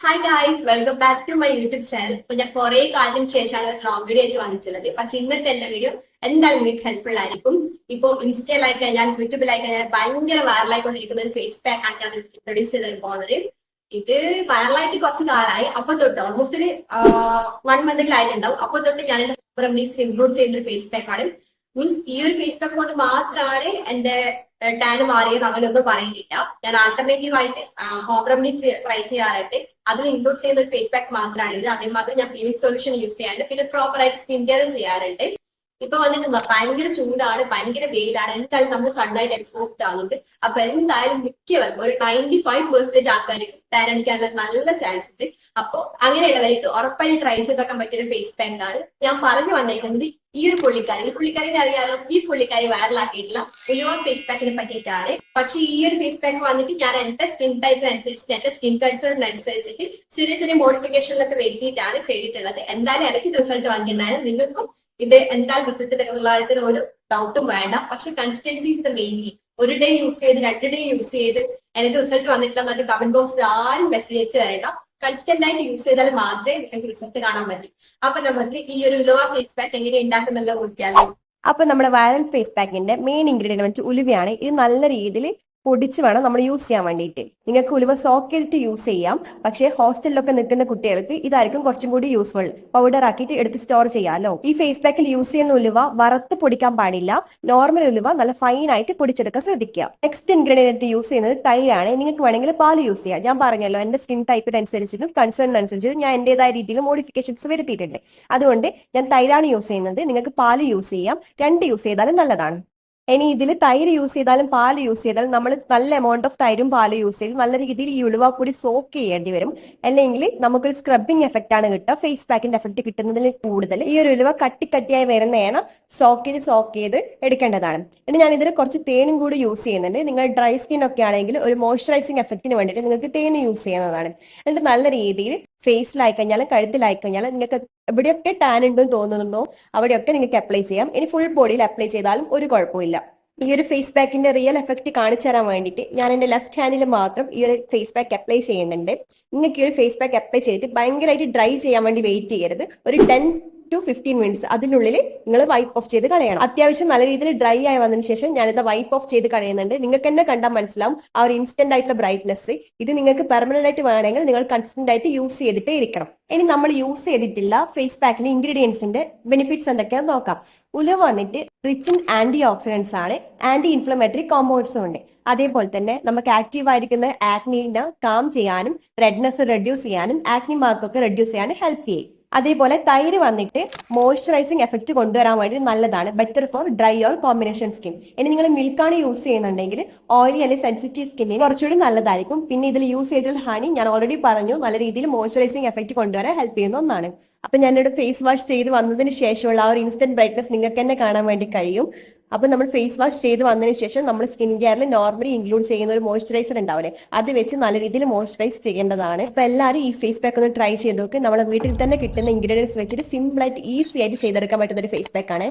Hi guys, welcome back to my YouTube channel. ഇപ്പൊ ഞാൻ കുറെ കാലത്തിന് ശേഷമാണ് ഒരു ലോങ് വീഡിയോ ആയിട്ട് വന്നിട്ടുള്ളത്. പക്ഷെ ഇന്നത്തെ എന്റെ വീഡിയോ എന്തായാലും നിങ്ങൾക്ക് ഹെൽപ്ഫുൾ ആയിരിക്കും. ഇപ്പൊ ഇൻസ്റ്റയിലായി കഴിഞ്ഞാൽ യൂട്യൂബിലായി കഴിഞ്ഞാൽ ഭയങ്കര വൈറലായിക്കൊണ്ടിരിക്കുന്ന ഒരു ഫേസ് പാക്ക് ആണ് ഞാൻ ഇൻട്രൊഡ്യൂസ് ചെയ്തിട്ട് പോകുന്നത്. ഇത് വൈറലായിട്ട് കുറച്ച് കാലമായി. അപ്പൊ തൊട്ട് ഓൾമോസ്റ്റ് ഒരു 1 മന്തെങ്കിലും ആയിട്ടുണ്ടാവും. അപ്പൊ തൊട്ട് ഞാൻ എന്റെ റെമഡീസിൽ ഇൻക്ലൂഡ് ചെയ്യുന്ന ഒരു ഫേസ് പാക്ക് ആണ്. മീൻസ് ഈ ഒരു ഫേസ് പാക്ക് കൊണ്ട് മാത്രമാണ് എന്റെ ടാന് മാറിയത് അങ്ങനെയൊന്നും പറയുന്നില്ല. ഞാൻ ആൾട്ടർനേറ്റീവ് ആയിട്ട് ഹോം റെമഡീസ് ട്രൈ ചെയ്യാറുണ്ട്. അതിൽ ഇൻക്ലൂഡ് ചെയ്യുന്ന ഒരു ഫേസ് പാക്ക് മാത്രമാണ് ഇത്. അതേമാതിരി ഞാൻ ക്ലിനിക് സൊല്യൂഷൻ യൂസ് ചെയ്യാറുണ്ട്. പിന്നെ പ്രോപ്പർ ആയിട്ട് സ്കിൻ കെയർ ചെയ്യാറുണ്ട്. ഇപ്പൊ വന്നിട്ട് ഭയങ്കര ചൂടാണ്, ഭയങ്കര വെയിലാണ്. എന്തായാലും നമ്മൾ സണ്ണായിട്ട് എക്സ്പോസ്ഡ് ആകുന്നുണ്ട്. അപ്പൊ എന്തായാലും മിക്കവർക്കും ഒരു 95% ആൾക്കാർ ടാൻ അടിക്കാനുള്ള നല്ല ചാൻസ് ഉണ്ട്. അപ്പൊ അങ്ങനെയുള്ളവർക്ക് ഉറപ്പായിട്ട് ട്രൈ ചെയ്തൊക്കെ പറ്റിയൊരു ഫേസ് പാക്ക് ആണ് ഞാൻ പറഞ്ഞു വന്നേക്കുന്നത്. ഈ പുള്ളിക്കാരിനെ അറിയാലോ. ഈ പുള്ളിക്കാരി വൈറലാക്കിയിട്ടുള്ള ഉലുവ ഫേസ് പാക്കിനെ പറ്റിയിട്ടാണ്. പക്ഷെ ഈ ഒരു ഫേസ് പാക്ക് വന്നിട്ട് ഞാൻ എന്റെ സ്കിൻ ടൈപ്പിനനുസരിച്ചിട്ട് എന്റെ സ്കിൻ കൺസേണിനനുസരിച്ചിട്ട് ചെറിയ ചെറിയ മോഡിഫിക്കേഷനിലൊക്കെ വരുത്തിയിട്ടാണ് ചെയ്തിട്ടുള്ളത്. എന്തായാലും ഇടയ്ക്ക് റിസൾട്ട് വന്നിട്ടുണ്ടായിരുന്നു. നിങ്ങൾക്കും ഇത് എന്തായാലും റിസൾട്ട് തരുന്ന ഒരു ഡൗട്ടും വേണ്ട. പക്ഷെ കൺസിസ്റ്റൻസി ഇസ് ദ മെയിൻ. ഒരു ഡേ യൂസ് ചെയ്ത് 2 ഡേ യൂസ് ചെയ്ത് എനിക്ക് റിസൾട്ട് വന്നിട്ടില്ല എന്നിട്ട് കമന്റ് ബോക്സിൽ ആരും മെസ്സേജ് അയച്ചു വരേണ്ട. കൺസിസ്റ്റന്റ് ആയിട്ട് യൂസ് ചെയ്താൽ മാത്രമേ നിങ്ങൾക്ക് റിസൾട്ട് കാണാൻ പറ്റൂ. അപ്പൊ നമുക്ക് ഈ ഒരു ഉലുവ ഫേസ് പാക്ക് എങ്ങനെ ഉണ്ടാക്കുന്നുള്ള നോക്കിയാലോ. അപ്പൊ നമ്മുടെ വൈറൽ ഫേസ് പാക്കിന്റെ മെയിൻ ഇൻഗ്രീഡിയൻറ്റ് ഉലുവയാണ്. ഇത് നല്ല രീതിയിൽ പൊടിച്ച് വേണം നമ്മൾ യൂസ് ചെയ്യാൻ വേണ്ടിയിട്ട്. നിങ്ങൾക്ക് ഉലുവ സോക്ക് ചെയ്തിട്ട് യൂസ് ചെയ്യാം. പക്ഷേ ഹോസ്റ്റലിലൊക്കെ നിൽക്കുന്ന കുട്ടികൾക്ക് ഇതായിരിക്കും കുറച്ചും കൂടി യൂസ്ഫുൾ. പൗഡർ ആക്കിയിട്ട് എടുത്ത് സ്റ്റോർ ചെയ്യാമല്ലോ. ഈ ഫേസ് പാക്കിൽ യൂസ് ചെയ്യുന്ന ഉലുവ വറുത്ത് പൊടിക്കാൻ പാടില്ല. നോർമൽ ഉലുവ നല്ല ഫൈൻ ആയിട്ട് പൊടിച്ചെടുക്കാൻ ശ്രദ്ധിക്കുക. നെക്സ്റ്റ് ഇൻഗ്രീഡിയൻറ്റ് യൂസ് ചെയ്യുന്നത് തൈരാണ്. നിങ്ങൾക്ക് വേണമെങ്കിൽ പാല് യൂസ് ചെയ്യാം. ഞാൻ പറഞ്ഞല്ലോ, എന്റെ സ്കിൻ ടൈപ്പിനനുസരിച്ചിട്ടും കൺസേണിനനുസരിച്ചിട്ടും ഞാൻ എന്റേതായ രീതിയിൽ മോഡിഫിക്കേഷൻസ് വരുത്തിയിട്ടുണ്ട്. അതുകൊണ്ട് ഞാൻ തൈരാണ് യൂസ് ചെയ്യുന്നത്. നിങ്ങൾക്ക് പാല് യൂസ് ചെയ്യാം. 2 യൂസ് ചെയ്താലും നല്ലതാണ്. ഇനി ഇതിൽ തൈര് യൂസ് ചെയ്താലും പാല് യൂസ് ചെയ്താലും നമ്മൾ നല്ല എമൗണ്ട് ഓഫ് തൈരും പാല് യൂസ് ചെയ്ത് നല്ല രീതിയിൽ ഈ ഉലുവ പൊടി സോക്ക് ചെയ്യേണ്ടി വരും. അല്ലെങ്കിൽ നമുക്കൊരു സ്ക്രബിങ് എഫക്റ്റ് ആണ് കിട്ടുക. ഫേസ് പാക്കിന്റെ എഫക്റ്റ് കിട്ടുന്നതിൽ കൂടുതൽ ഈ ഒരു ഉലുവ കട്ടിയായി വരുന്ന എണ്ണ സോക്ക് ചെയ്ത് എടുക്കേണ്ടതാണ്. ഇനി ഞാൻ ഇതിൽ കുറച്ച് തേനും കൂടി യൂസ് ചെയ്യുന്നുണ്ട്. നിങ്ങൾ ഡ്രൈ സ്കിൻ ഒക്കെ ആണെങ്കിൽ ഒരു മോയ്സ്ചറൈസിങ് എഫക്റ്റിന് വേണ്ടിയിട്ട് നിങ്ങൾക്ക് തേൻ യൂസ് ചെയ്യുന്നതാണ്. എന്നിട്ട് നല്ല രീതിയിൽ ഫേസിലായി കഴിഞ്ഞാലും കഴുത്തിലായി കഴിഞ്ഞാലും നിങ്ങൾക്ക് എവിടെയൊക്കെ ടാൻ ഉണ്ടെന്ന് തോന്നുന്നുണ്ടോ അവിടെയൊക്കെ നിങ്ങൾക്ക് അപ്ലൈ ചെയ്യാം. ഇനി ഫുൾ ബോഡിയിൽ അപ്ലൈ ചെയ്താലും ഒരു കുഴപ്പമില്ല. ഈ ഒരു ഫേസ് പാക്കിന്റെ റിയൽ എഫക്റ്റ് കാണിച്ചു തരാൻ വേണ്ടിയിട്ട് ഞാൻ എന്റെ ലെഫ്റ്റ് ഹാൻഡിൽ മാത്രം ഈ ഒരു ഫേസ് പാക്ക് അപ്ലൈ ചെയ്യുന്നുണ്ട്. നിങ്ങൾക്ക് ഈ ഒരു ഫേസ് പാക്ക് അപ്ലൈ ചെയ്തിട്ട് ഭയങ്കരമായിട്ട് ഡ്രൈ ചെയ്യാൻ വേണ്ടി വെയിറ്റ് ചെയ്യരുത്. ഒരു 10 to 15 മിനിറ്റ്സ് അതിനുള്ളിൽ നിങ്ങൾ വൈപ്പ് ഓഫ് ചെയ്ത് കളയണം. അത്യാവശ്യം നല്ല രീതിയിൽ ഡ്രൈ ആയി വന്നതിന് ശേഷം ഞാനിത് വൈപ്പ് ഓഫ് ചെയ്ത് കളയുന്നുണ്ട്. നിങ്ങൾക്ക് തന്നെ കണ്ടാൽ മനസ്സിലാവും ആ ഒരു ഇൻസ്റ്റന്റ് ആയിട്ടുള്ള ബ്രൈറ്റ്നസ്. ഇത് നിങ്ങൾക്ക് പെർമനന്റ് ആയിട്ട് വേണമെങ്കിൽ നിങ്ങൾ കൺസിസ്റ്റന്റ് ആയിട്ട് യൂസ് ചെയ്തിട്ടേ ഇരിക്കണം. ഇനി നമ്മൾ യൂസ് ചെയ്തിട്ടുള്ള ഫേസ് പാക്കിലെ ഇൻഗ്രീഡിയൻസിന്റെ ബെനിഫിറ്റ്സ് എന്തൊക്കെയാണെന്ന് നോക്കാം. ഉലുവ വന്നിട്ട് റിച്ച് ഇൻ ആന്റി ഓക്സിഡൻസ് ആണ്. ആന്റി ഇൻഫ്ലമേറ്ററി കോമ്പൗണ്ട്സും ഉണ്ട്. അതേപോലെ തന്നെ നമുക്ക് ആക്റ്റീവ് ആയിരിക്കുന്ന ആക്നിനെ കാം ചെയ്യാനും റെഡ്നെസ് റെഡ്യൂസ് ചെയ്യാനും ആക്നി മാർക്കൊക്കെ റെഡ്യൂസ് ചെയ്യാനും ഹെൽപ്പ് ചെയ്യും. അതേപോലെ തൈര് വന്നിട്ട് മോയ്സ്ചറൈസിങ് എഫക്റ്റ് കൊണ്ടുവരാൻ വേണ്ടി നല്ലതാണ്. Better for dry or combination skin. ഇനി നിങ്ങൾ മിൽക്കാണ് യൂസ് ചെയ്യുന്നുണ്ടെങ്കിൽ ഓയിലി അല്ലെങ്കിൽ സെൻസിറ്റീവ് സ്കിന്നിന് കുറച്ചുകൂടി നല്ലതായിരിക്കും. പിന്നെ ഇതിൽ യൂസ് ചെയ്തിട്ടുള്ള ഹണി ഞാൻ ഓൾറെഡി പറഞ്ഞു നല്ല രീതിയിൽ മോയ്സ്ചറൈസിങ് എഫക്റ്റ് കൊണ്ടുവരാൻ ഹെൽപ്പ് ചെയ്യുന്ന ഒന്നാണ്. അപ്പൊ ഞാനിവിടെ ഫേസ് വാഷ് ചെയ്ത് വന്നതിന് ശേഷമുള്ള ആ ഒരു ഇൻസ്റ്റന്റ് ബ്രൈറ്റ്നസ് നിങ്ങൾക്ക് തന്നെ കാണാൻ വേണ്ടി കഴിയും. അപ്പൊ നമ്മൾ ഫേസ് വാഷ് ചെയ്ത് വന്നതിന് ശേഷം നമ്മൾ സ്കിൻ കെയറിൽ നോർമലി ഇൻക്ലൂഡ് ചെയ്യുന്ന ഒരു മോയ്സ്ചറൈസർ ഉണ്ടാവില്ലേ, അത് വെച്ച് നല്ല രീതിയിൽ മോയ്സ്ചറൈസ് ചെയ്യേണ്ടതാണ്. അപ്പൊ എല്ലാവരും ഈ ഫേസ് പാക്ക് ഒന്ന് ട്രൈ ചെയ്ത് നോക്ക്. നമ്മളെ വീട്ടിൽ തന്നെ കിട്ടുന്ന ഇൻഗ്രീഡിയൻസ് വെച്ചിട്ട് സിമ്പിൾ ആയിട്ട് ഈസി ആയിട്ട് ചെയ്തെടുക്കാൻ പറ്റുന്ന ഒരു ഫേസ് പാക്ക് ആണ്.